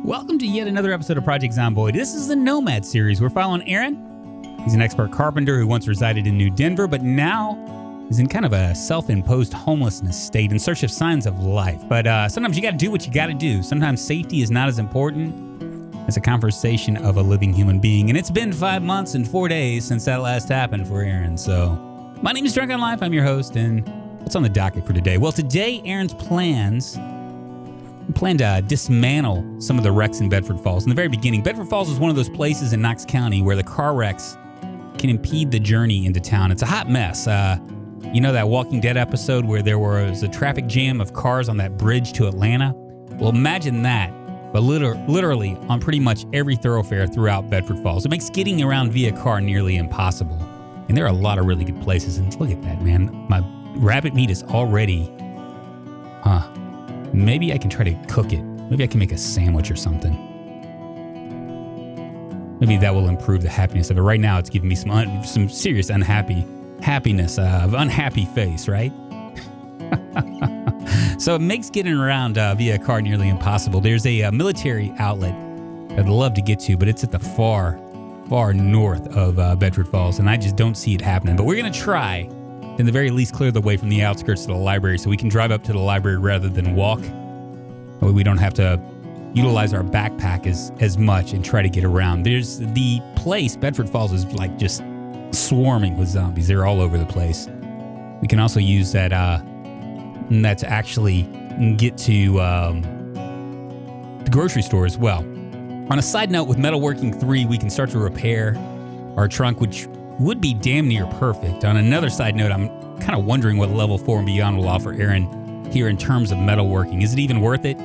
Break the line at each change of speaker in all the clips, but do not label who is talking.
Welcome to yet another episode of Project Zomboid. This is the Nomad series. We're following Aaron. He's an expert carpenter who once resided in New Denver, but now is in kind of a self-imposed homelessness state in search of signs of life. But sometimes you got to do what you got to do. Sometimes safety is not as important as a conversation of a living human being. And it's been 5 months and 4 days since that last happened for Aaron. So my name is Drunkonlife. I'm your host. And what's on the docket for today? Well, today Aaron's plan to dismantle some of the wrecks in Bedford Falls. In the very beginning, Bedford Falls is one of those places in Knox County where the car wrecks can impede the journey into town. It's a hot mess. You know that Walking Dead episode where there was a traffic jam of cars on that bridge to Atlanta? Well, imagine that, but literally on pretty much every thoroughfare throughout Bedford Falls. It makes getting around via car nearly impossible. And there are a lot of really good places. And look at that, man. My rabbit meat is already... Maybe I can try to cook it. Maybe I can make a sandwich or something. Maybe that will improve the happiness of it. Right now, it's giving me some serious happiness of unhappy face, right? So it makes getting around via car nearly impossible. There's a military outlet I'd love to get to, but it's at the far north of Bedford Falls, and I just don't see it happening. But we're going to try, in the very least, clear the way from the outskirts to the library so we can drive up to the library rather than walk. That way we don't have to utilize our backpack as much and try to get around. There's the place, Bedford Falls, is like just swarming with zombies. They're all over the place. We can also use that to actually get to the grocery store as well. On a side note, with Metalworking 3, we can start to repair our trunk, which would be damn near perfect. On another side note, I'm kind of wondering what level 4 and beyond will offer Aaron here in terms of metalworking. Is it even worth it?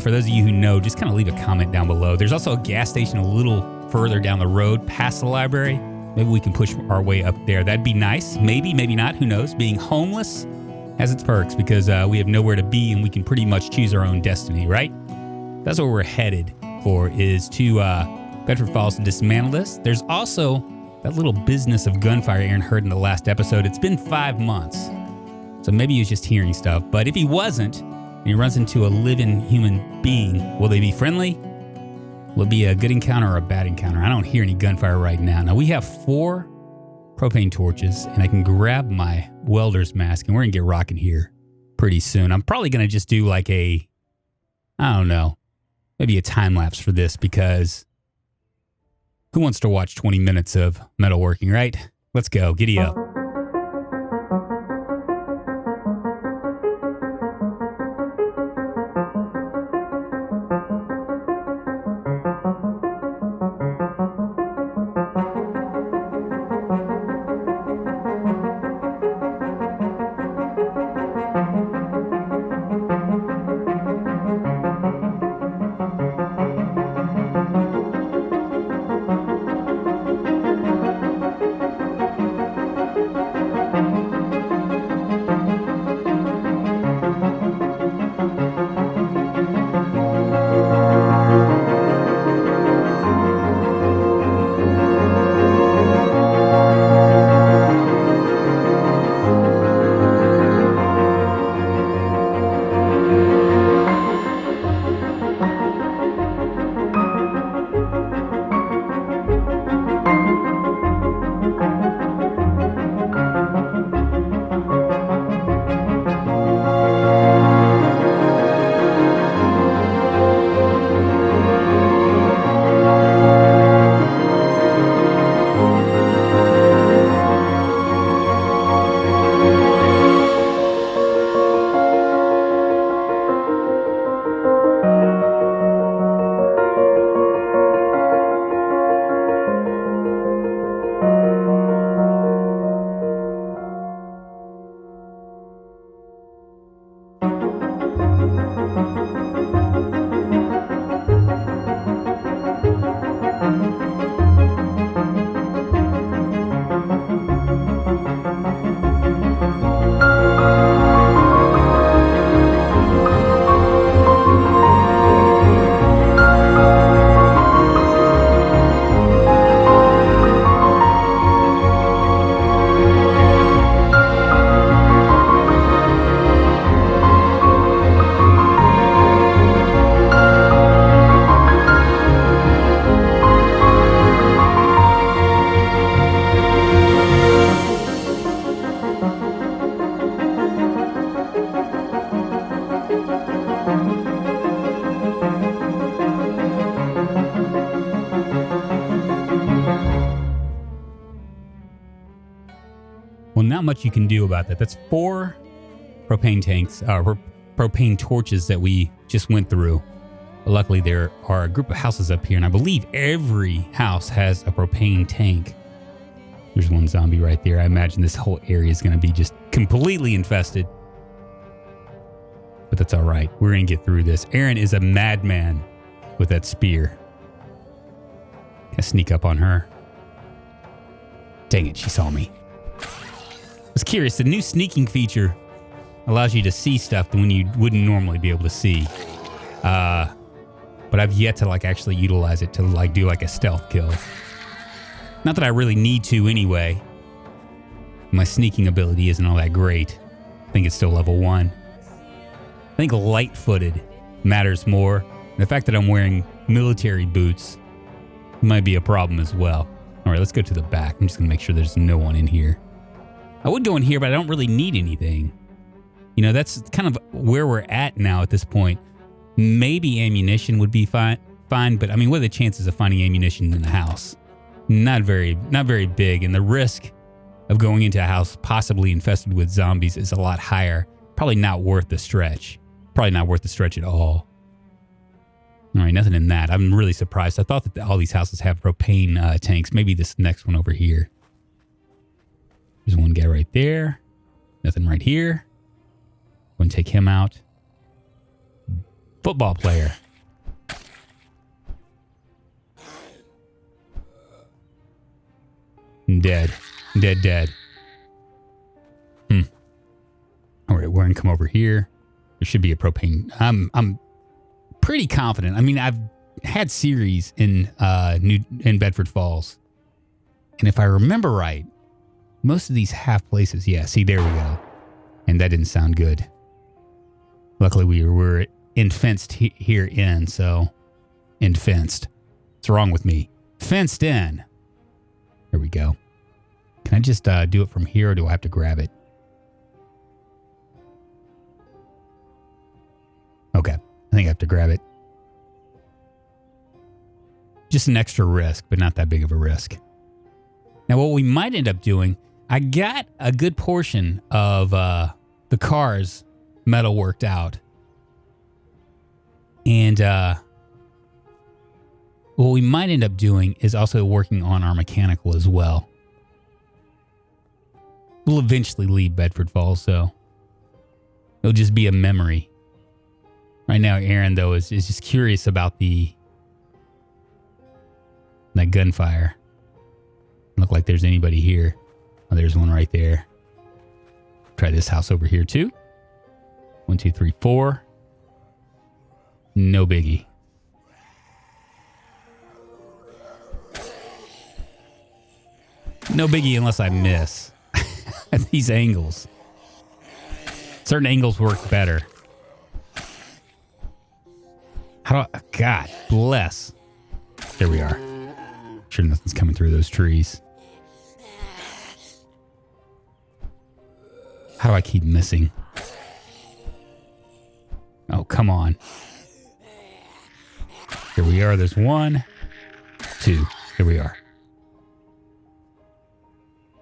For those of you who know, just kind of leave a comment down below. There's also a gas station a little further down the road past the library. Maybe we can push our way up there. That'd be nice. Maybe, maybe not. Who knows? Being homeless has its perks because we have nowhere to be and we can pretty much choose our own destiny, right? That's what we're headed for, is to Bedford Falls to dismantle this. There's also that little business of gunfire Aaron heard in the last episode. It's been 5 months, so maybe he was just hearing stuff. But if he wasn't, and he runs into a living human being, will they be friendly? Will it be a good encounter or a bad encounter? I don't hear any gunfire right now. Now, we have 4 propane torches, and I can grab my welder's mask, and we're going to get rocking here pretty soon. I'm probably going to just do like maybe a time lapse for this, because who wants to watch 20 minutes of metalworking, right? Let's go. Giddy up. not much you can do about that. That's 4 propane tanks, propane torches that we just went through. But luckily, there are a group of houses up here, and I believe every house has a propane tank. There's one zombie right there. I imagine this whole area is going to be just completely infested. But that's all right. We're going to get through this. Aaron is a madman with that spear. Gonna sneak up on her. Dang it, she saw me. I was curious, the new sneaking feature allows you to see stuff when you wouldn't normally be able to see. But I've yet to actually utilize it to do a stealth kill. Not that I really need to anyway. My sneaking ability isn't all that great. I think it's still level 1. I think light-footed matters more. The fact that I'm wearing military boots might be a problem as well. All right, let's go to the back. I'm just going to make sure there's no one in here. I would go in here, but I don't really need anything. You know, that's kind of where we're at now at this point. Maybe ammunition would be fine, but I mean, what are the chances of finding ammunition in the house? Not very big, and the risk of going into a house possibly infested with zombies is a lot higher. Probably not worth the stretch. Probably not worth the stretch at all. All right, nothing in that. I'm really surprised. I thought that all these houses have propane tanks. Maybe this next one over here. There's one guy right there. Nothing right here. Go and take him out. Football player. Dead. Dead. All right, we're gonna come over here. There should be a propane. I'm pretty confident. I mean, I've had series in Bedford Falls, and if I remember right, most of these have places. Yeah, see, there we go. And that didn't sound good. Luckily, we were fenced here in, so fenced. What's wrong with me? Fenced in. There we go. Can I just do it from here, or do I have to grab it? Okay, I think I have to grab it. Just an extra risk, but not that big of a risk. Now, what we might end up doing, I got a good portion of the car's metal worked out. And what we might end up doing is also working on our mechanical as well. We'll eventually leave Bedford Falls, so it'll just be a memory. Right now, Aaron, though, is just curious about that gunfire. Look like there's anybody here. Oh, there's one right there. Try this house over here, too. 1, 2, 3, 4. No biggie. No biggie unless I miss. At these angles. Certain angles work better. God bless. There we are. Sure nothing's coming through those trees. How do I keep missing? Oh, come on. Here we are. There's 1, 2. Here we are.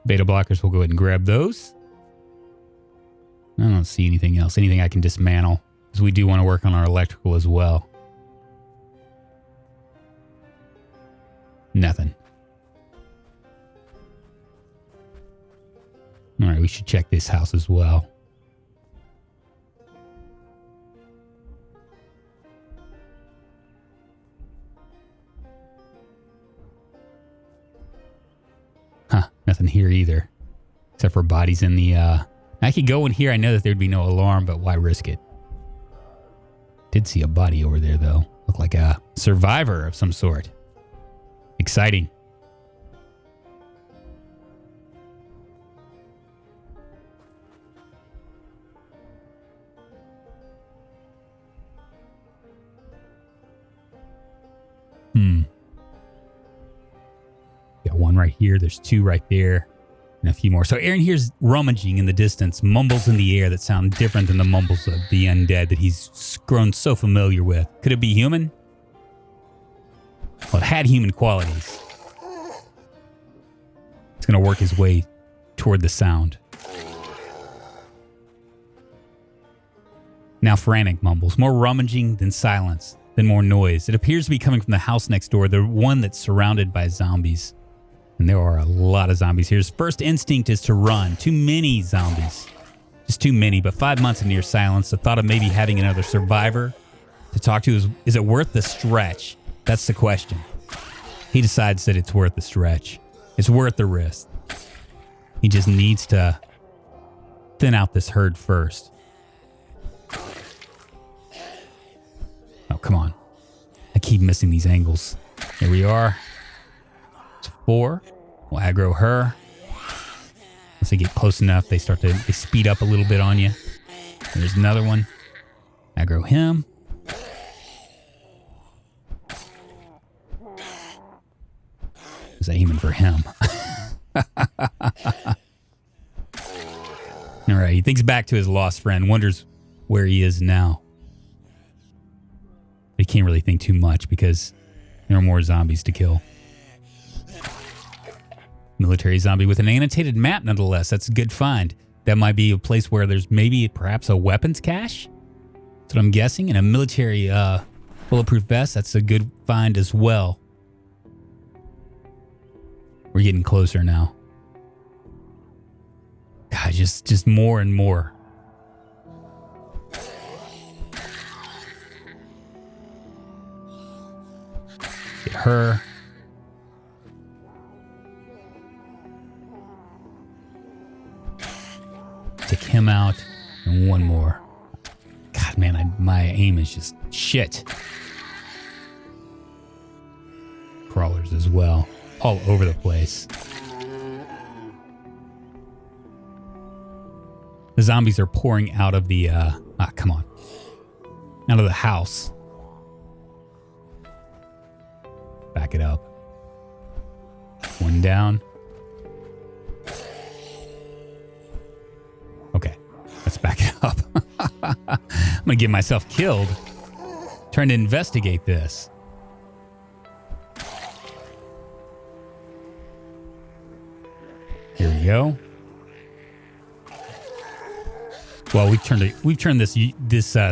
Beta blockers, we'll go ahead and grab those. I don't see anything else. Anything I can dismantle. Because we do want to work on our electrical as well. Nothing. All right, we should check this house as well. Nothing here either. Except for bodies in the... I could go in here. I know that there'd be no alarm, but why risk it? Did see a body over there, though. Looked like a survivor of some sort. Exciting. Got one right here. There's 2 right there. And a few more. So Aaron here's rummaging in the distance, mumbles in the air that sound different than the mumbles of the undead that he's grown so familiar with. Could it be human? Well, it had human qualities. It's going to work his way toward the sound. Now frantic mumbles, more rummaging than silence, then more noise. It appears to be coming from the house next door, the one that's surrounded by zombies. And there are a lot of zombies here. His first instinct is to run. Too many zombies. Just too many, but 5 months of near silence, the thought of maybe having another survivor to talk to is it worth the stretch? That's the question. He decides that it's worth the stretch. It's worth the risk. He just needs to thin out this herd first. Oh, come on. I keep missing these angles. Here we are. It's 4. We'll aggro her. Once they get close enough, they speed up a little bit on you. And there's another one. Aggro him. I was aiming for him. All right, he thinks back to his lost friend, wonders where he is now. But he can't really think too much because there are more zombies to kill. Military zombie with an annotated map, nonetheless. That's a good find. That might be a place where there's perhaps a weapons cache. That's what I'm guessing. And a military bulletproof vest. That's a good find as well. We're getting closer now. God, just more and more. Get her. Take him out. And one more. God, man, my aim is just shit. Crawlers as well. All over the place. The zombies are pouring out of the, come on. Out of the house. Back it up. One down. Okay, let's back it up. I'm gonna get myself killed trying to investigate this. Here we go. Well, we've turned this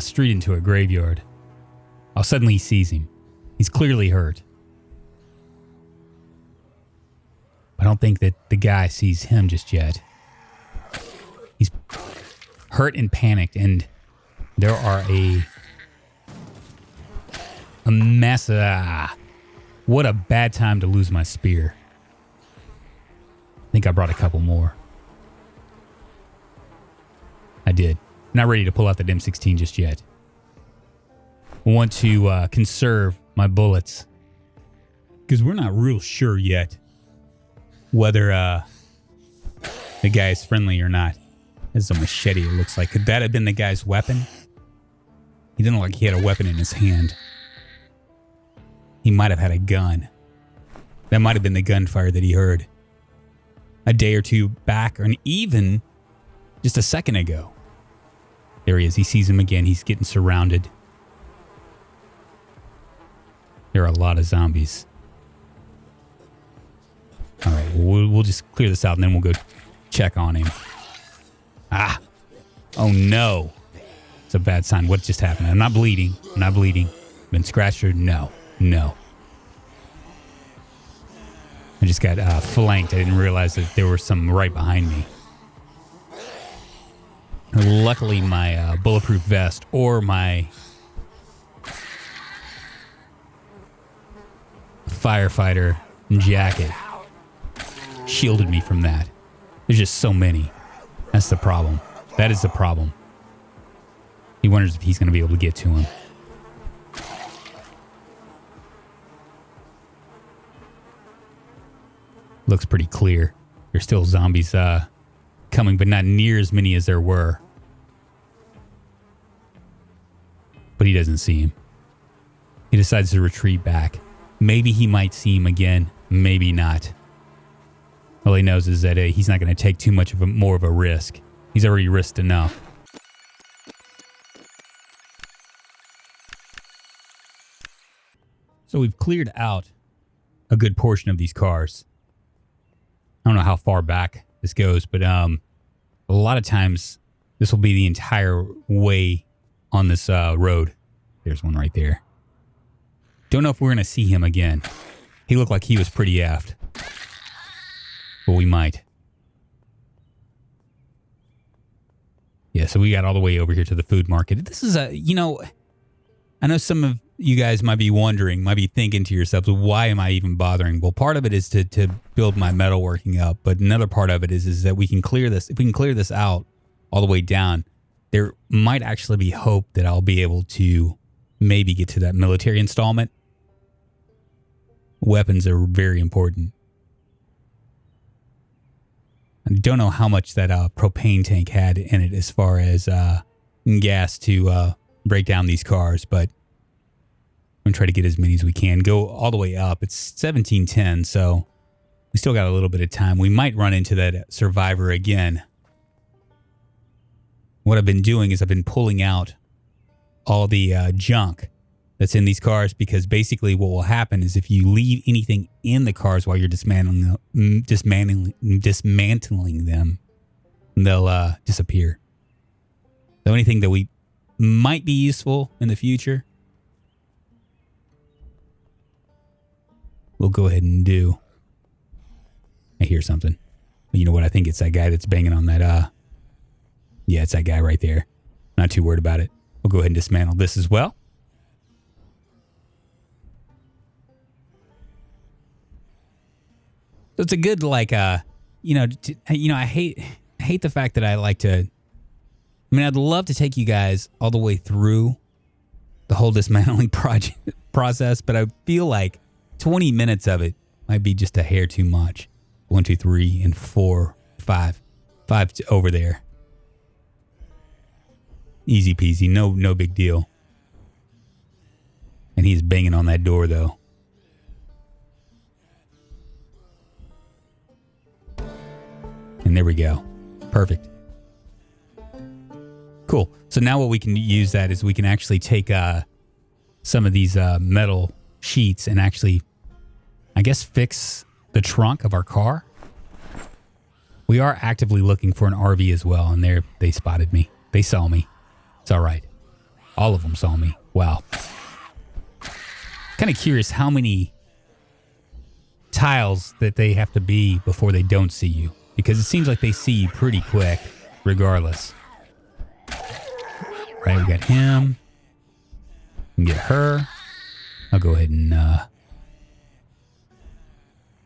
street into a graveyard. Oh, suddenly he sees him. He's clearly hurt. I don't think that the guy sees him just yet. He's hurt and panicked, and there are a mess. What a bad time to lose my spear. I think I brought a couple more. I did. Not ready to pull out that M16 just yet. I want to conserve my bullets. Because we're not real sure yet whether the guy is friendly or not. There's a machete, it looks like. Could that have been the guy's weapon? He didn't look like he had a weapon in his hand. He might have had a gun. That might have been the gunfire that he heard a day or two back, or even just a second ago. There he is. He sees him again. He's getting surrounded. There are a lot of zombies. All right, we'll just clear this out, and then we'll go check on him. Ah! Oh, no. It's a bad sign. What just happened? I'm not bleeding. I'm not bleeding. Been scratched or no? No. I just got flanked. I didn't realize that there was some right behind me. Luckily, my bulletproof vest or my firefighter jacket shielded me from that. There's just so many. That's the problem. That is the problem. He wonders if he's going to be able to get to him. Looks pretty clear. There's still zombies coming, but not near as many as there were. But he doesn't see him. He decides to retreat back. Maybe he might see him again. Maybe not. All he knows is that he's not going to take too much of more of a risk. He's already risked enough. So we've cleared out a good portion of these cars. I don't know how far back this goes, but a lot of times this will be the entire way on this road. There's one right there. Don't know if we're going to see him again. He looked like he was pretty effed. But we might. Yeah, so we got all the way over here to the food market. This is a, you know, I know some of you guys might be wondering, might be thinking to yourselves, why am I even bothering? Well, part of it is to build my metalworking up, but another part of it is that we can clear this. If we can clear this out all the way down, there might actually be hope that I'll be able to maybe get to that military installment. Weapons are very important. I don't know how much that propane tank had in it as far as gas to break down these cars, but I'm going to try to get as many as we can. Go all the way up. It's 1710, so we still got a little bit of time. We might run into that survivor again. What I've been doing is I've been pulling out all the junk that's in these cars, because basically what will happen is if you leave anything in the cars while you're dismantling them, they'll disappear. So anything that we might be useful in the future, we'll go ahead and do. I hear something. You know what? I think it's that guy that's banging on that. Yeah, it's that guy right there. Not too worried about it. We'll go ahead and dismantle this as well. So it's a good, like, I hate the fact that I like to, I mean, I'd love to take you guys all the way through the whole dismantling process, but I feel like 20 minutes of it might be just a hair too much. 1, 2, 3, and 4, 5. 5 over there. Easy peasy, no big deal. And he's banging on that door, though. And there we go. Perfect. Cool. So now what we can use that is we can actually take some of these metal sheets and actually, I guess, fix the trunk of our car. We are actively looking for an RV as well, and they spotted me. They saw me. It's all right. All of them saw me. Wow. Kind of curious how many tiles that they have to be before they don't see you, because it seems like they see you pretty quick regardless. Right, we got him. We can get her. I'll go ahead and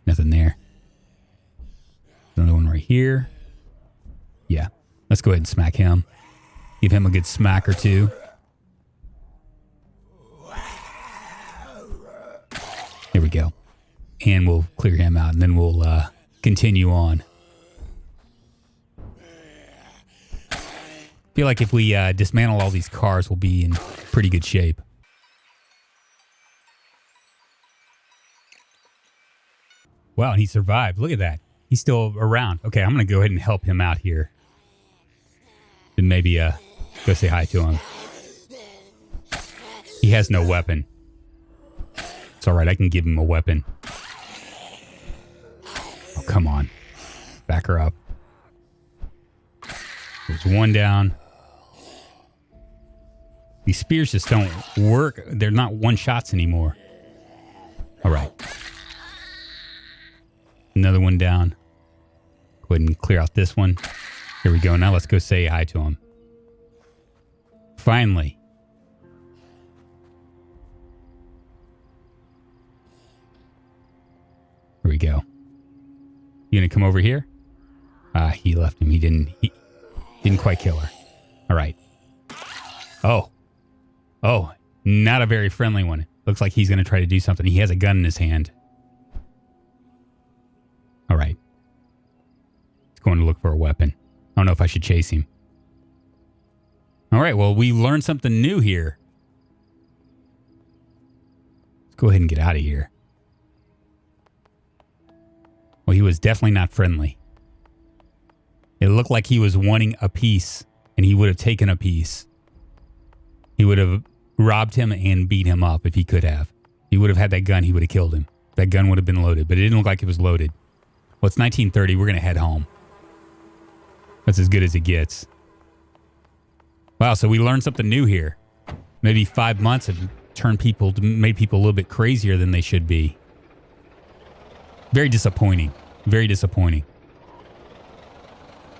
nothing there. Another one right here. Yeah, let's go ahead and smack him. Give him a good smack or two. Here we go. And we'll clear him out, and then we'll continue on. Feel like if we dismantle all these cars, we'll be in pretty good shape. Wow, and he survived. Look at that. He's still around. Okay, I'm going to go ahead and help him out here. And maybe go say hi to him. He has no weapon. It's all right. I can give him a weapon. Oh, come on. Back her up. There's one down. These spears just don't work. They're not one-shots anymore. All right. Another one down. Go ahead and clear out this one. Here we go. Now let's go say hi to him. Finally. Here we go. You gonna come over here? He left him. He didn't quite kill her. All right. Oh, not a very friendly one. Looks like he's going to try to do something. He has a gun in his hand. All right. He's going to look for a weapon. I don't know if I should chase him. All right, well, we learned something new here. Let's go ahead and get out of here. Well, he was definitely not friendly. It looked like he was wanting a piece, and he would have taken a piece. He would have robbed him and beat him up if he could have. He would have had that gun, he would have killed him. That gun would have been loaded, but it didn't look like it was loaded. Well, it's 1930. We're going to head home. That's as good as it gets. Wow, so we learned something new here. Maybe 5 months have made people a little bit crazier than they should be. Very disappointing. Very disappointing.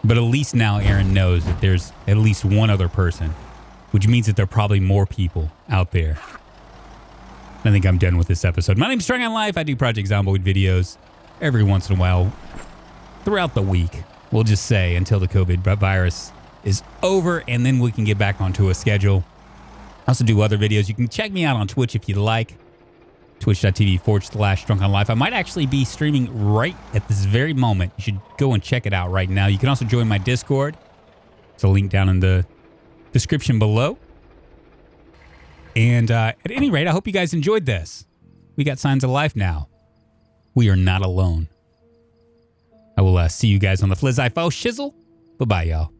But at least now Aaron knows that there's at least one other person, which means that there are probably more people out there. I think I'm done with this episode. My name's Drunkonlife. I do Project Zomboid videos every once in a while throughout the week. We'll just say until the COVID virus is over, and then we can get back onto a schedule. I also do other videos. You can check me out on Twitch if you'd like. Twitch.tv/Drunkonlife. I might actually be streaming right at this very moment. You should go and check it out right now. You can also join my Discord. There's a link down in the description below. And at any rate, I hope you guys enjoyed this. We got signs of life now. We are not alone. I will see you guys on the Flizz-I-Fo shizzle. Bye-bye, y'all.